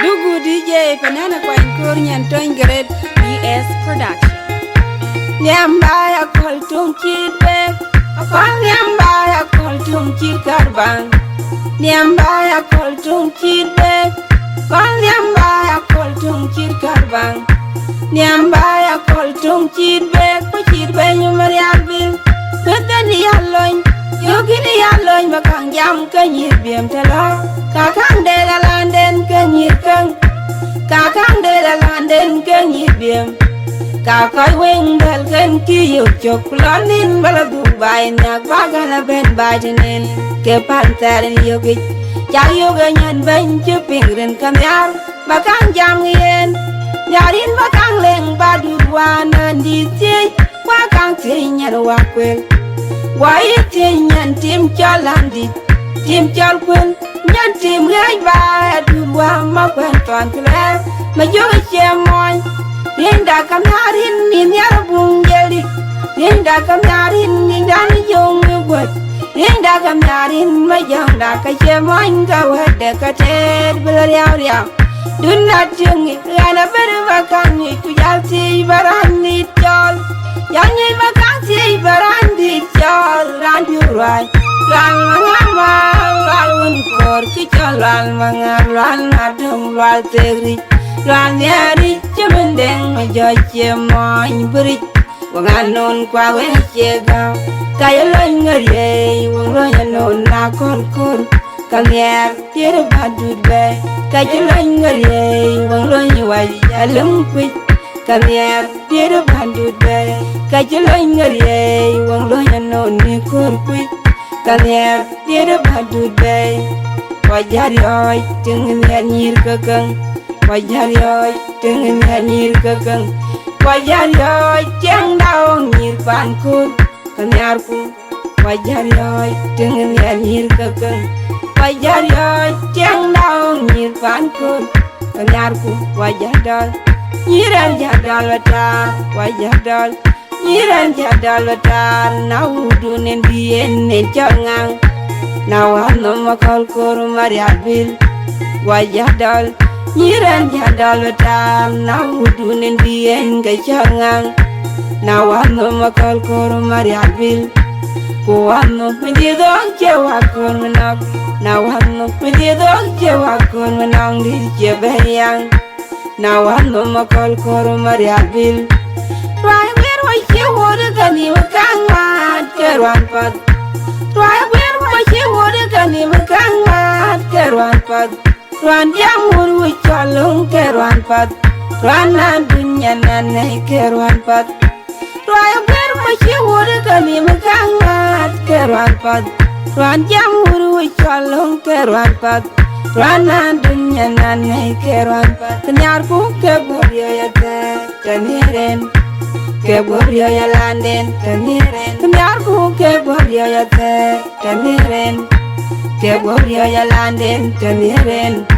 Dugu DJ Panana kwa Nkurnya Ntoin Great BS Production. Nyambaya kol tung chitbe, akol nyambaya kol tung chit karbang. Nyambaya kol tung chitbe, kol nyambaya kol tung chit karbang. Nyambaya kol tung chitbe, ko chitbe nyumari albil. Kutani yaloin, yogini yaloin bakang jam kanyir biem telo. Kakang de la landen kanyir kang, kakang de la landen kanyir biem. Kakoi wing bel ken ki yuk chok lonin bala Dubai nyak bagala ben bajinin ke pantarin yogit jak yoga nyan ben chupingrin kamyar bakang jam ngien nyarin bakang leng badurwanan di tiy wakang tiy nyan wakwel wai tiy nyan tim cholan di tim chol kwel nyan tim gai ba durwa makwen ton kler ma yoga chemoy Linda kamyarin ni nyarbung jeli Linda kamyarin ni dani jong yugot Linda kamyarin majang da kachemoin kawede kated belariaw riaw Dunna tungi gana berwakangi kujalti barani chol Yanyi vakansi barani chol Randu rai Ral mangamal ral unkor kichol ral mangal ral nadum ral tegri Ral nyari chemendeng majoche moin beri Wanganon kwa wechega Kaya loy ngariye Wangloya non na kon Kanyer tira badud bay Kaya loy ngariye Wangloya wajya lumkwit Kanyer tira badud bay Kaya loy ngariye Wangloya non ni korkwit Kanyer tira badud bay Wajari oi Tengin nyir kakang Wajari oi, tengin nyir kakang Wajari oi, tiang daong nyir pankun Kanyarku Wajari oi, tengin nyir kakang Wajari oi, tiang daong nyir pankun Kanyarku wajadal Nyiran jadal watar Wajadal Nyiran jadal watar Naudunin bien nencangang Nawan makal korum mariabil Wajadal Nyiran jadal watam na udunin bien kachangang na wano makal koro mariabil ko wano medidong cewa kon menak na wano medidong cewa kon menang di cebayang na wano makal koro mariabil Rai wer wa cewa gani makang mat kerwan pat Rai wer wa cewa gani makang mat kerwan pat Ruan yang muru calung ke ruan pat Ruan dunya nanai ke ruan pat Ruan ber masih wuri kali mekangat ke ruan pat Ruan yang muru calung ke ruan pat Ruan dunya nanai ke ruan pat Kenyarku ke borio ya te teniren Ke borio ya landen teniren Kenyarku ke borio ya te teniren Ke borio ya landen teniren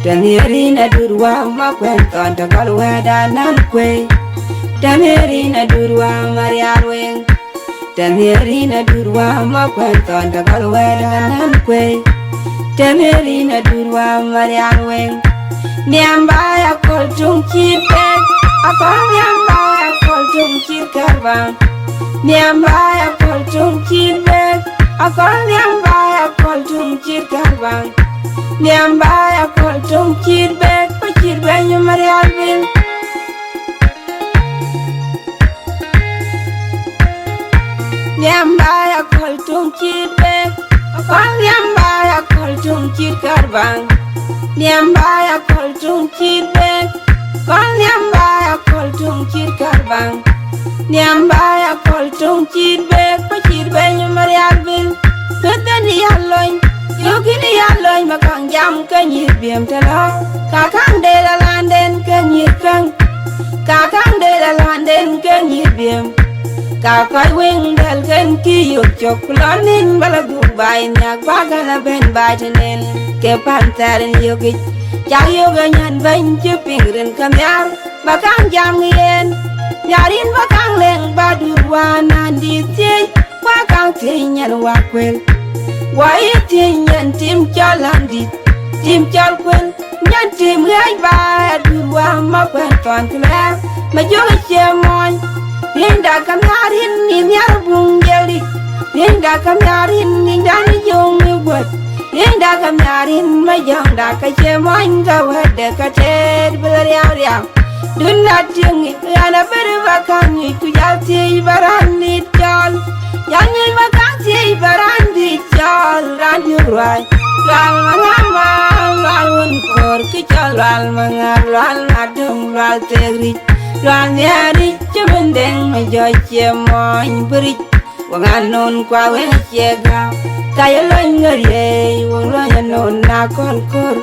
Tanirina durwa makwen tonta kalweda nankwe Tanirina durwa mariarweng Tanirina durwa makwen tonta kalweda nankwe Tanirina durwa mariarweng Nyambaya kol tung chipek Akol nyambaya kol tung chip karbang Nyambaya kol tung chipek Akol nyambaya kol tung chip karbang Nyambaya kol tung chitbek pa chitbek nyumari albil Nyambaya kol tung chitbek Akol nyambaya kol tung chit karbang Nyambaya kol tung chitbek Kol nyambaya kol tung chit karbang Nyambaya kol tung chitbek pa chitbek nyumari albil Kutani yaloin Yogini yaloy makang jam kanyir biem telo Kakang de la landen kanyir kang Kakang de la landen kanyir biem Kakoi wing bel ken ki yuk chok lonin bala Dubai nyak bagala ben bajinin ke pantarin yogit jak yoga nyan ben chupingrin kamyar bakang jam ngien nyarin bakang leng badurwanan di tiy wakang tiy nyan wakwel Why tin yan tim chalandi tim chalkwen nyan nhân tìm gái ba đùn qua mà quen toàn clap mà vô cái che môi nên đã cầm nhà đến nhìn nhà vùng deli nên đã cầm nhà đến nhìn đã đi dùng như vật nên đã cầm nhà đến mà dòng đã cái che môi ngao hết để cái chết bơi riao đun nát tiếng ana beri vakan ni tu jati barandi chal yani vakan ti barandi chal randi ruai lal mangama lal un kor ki chal lal mangar lal adum lal tegri lal nyari chebendeng me joy chemoy beri wangan non kwa we chega kaya loy ngari wong loy non na kol kor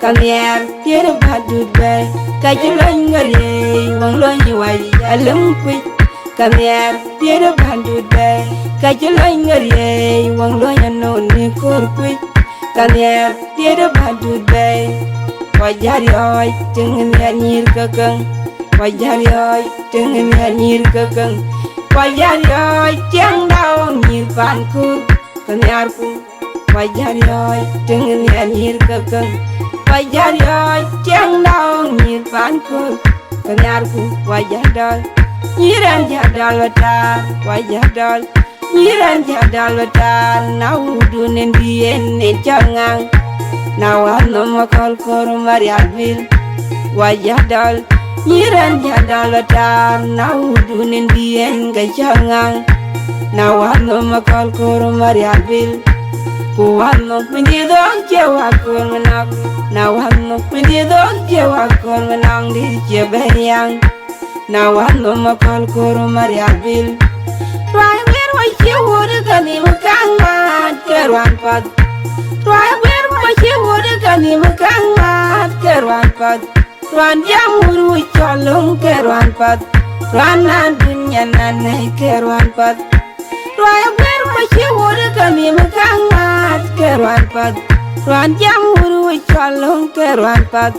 Kamiar tiada badut bay, kajulan ngari, wang loy wai alam kui. Kamiar tiada badut bay, kajulan ngari, wang loy anon ni kor kui. Kamiar tiada badut bay, wajari oi dengan nyir kakang, wajari oi dengan nyir kakang, wajari oi tiang daun nyir panku. Kamiar ku wajari oi dengan nyir kakang. Wajar ơi chẳng đâu nhìn phán cô Kanyar ku wajar dol Nyiran jadal wata wajar dol Nyiran jadal wata Naudunin bien ni jangang Nawano makal koro marialbil Wajar dol Nyiran jadal wata Naudunin bien ga jangang Nawano makal koro marialbil Kuwano menjidong jawa kurmenak Nawano menjidong jawa kurmenang di jebeyang Nawano makal kuru mariabil Ruai wer wa jiwudu kani mekang mat kerwan pat Ruai wer wa jiwudu kani mekang mat kerwan pat Ruan jamuru colong kerwan pat Ruan dunya nanai kerwan pat Ruai wer wa jiwudu kani mekang mat kerwan pat Ruan jamuru colong kerwan pat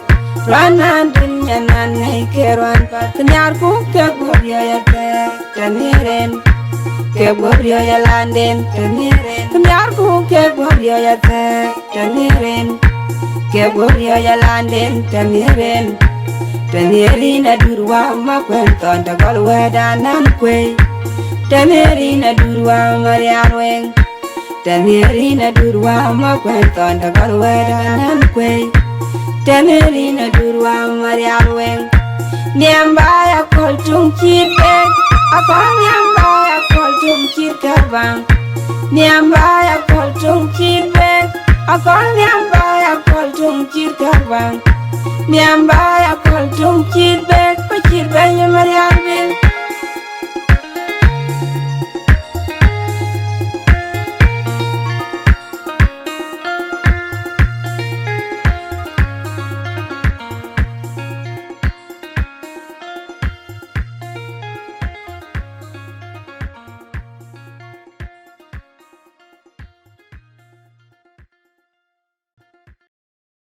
Ruan dunya nanai kerwan pat Kenyar ku keburiya ya teniren Keburiya ya landen teniren Kenyar ku keburiya ya teniren Keburiya ya landen teniren Tenirina durwa makwenton tagal wedanan kwe Tenirina durwa mariarweng Tenirina durwa makwenton tagal wedanan kwe Tenirina durwa mariarweng Niambaya kol tung chipek Akol niambaya kol tung chikabang Niambaya kol tung chipek Akol niambaya kol tung chikabang Niambaya kol tung chipek Pachipek mariarweng